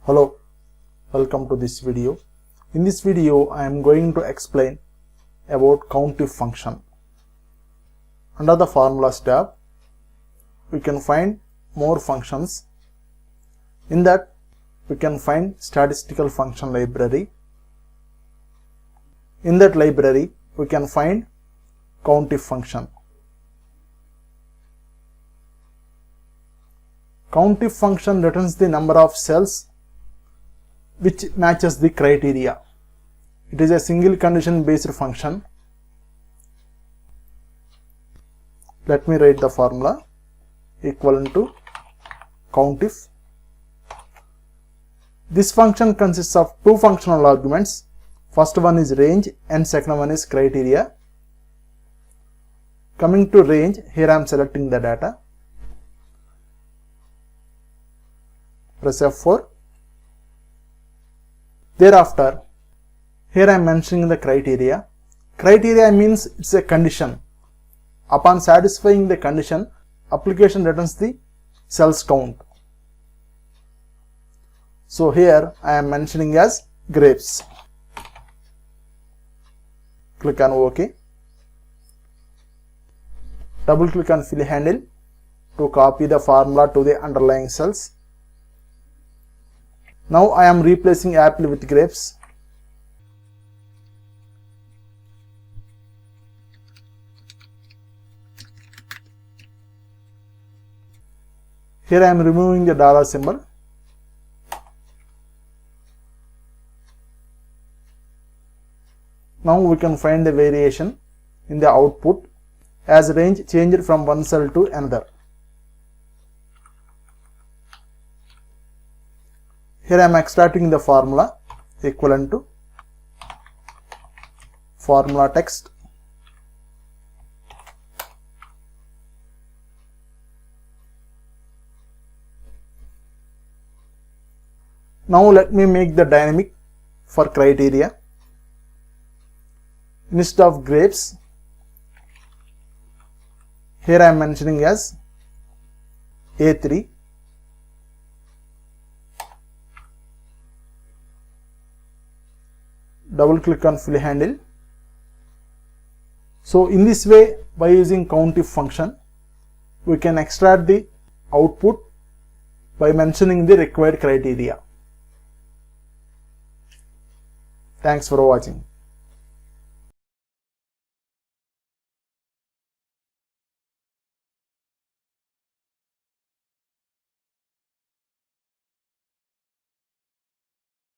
Hello, welcome to this video. In this video, I am going to explain about CountIF function. Under the formulas tab, we can find more functions. In that, we can find statistical function library. In that library, we can find CountIF function. CountIF function returns the number of cells which matches the criteria. It is a single condition based function. Let me write the formula equivalent to CountIF. This function consists of two functional arguments. First one is range and second one is criteria. Coming to range, here I am selecting the data. Press F4. Thereafter, here I am mentioning the criteria. Criteria means it's a condition. Upon satisfying the condition, application returns the cells count. So here I am mentioning as grapes. Click on OK. Double click on fill handle to copy the formula to the underlying cells. Now I am replacing apple with grapes. Here I am removing the dollar symbol. Now we can find the variation in the output as range changed from one cell to another. Here I am extracting the formula equivalent to formula text. Now let me make the dynamic for criteria. Instead of grapes, here I am mentioning as A3. Double click on fill handle. So in this way, by using CountIF function, we can extract the output by mentioning the required criteria. Thanks for watching.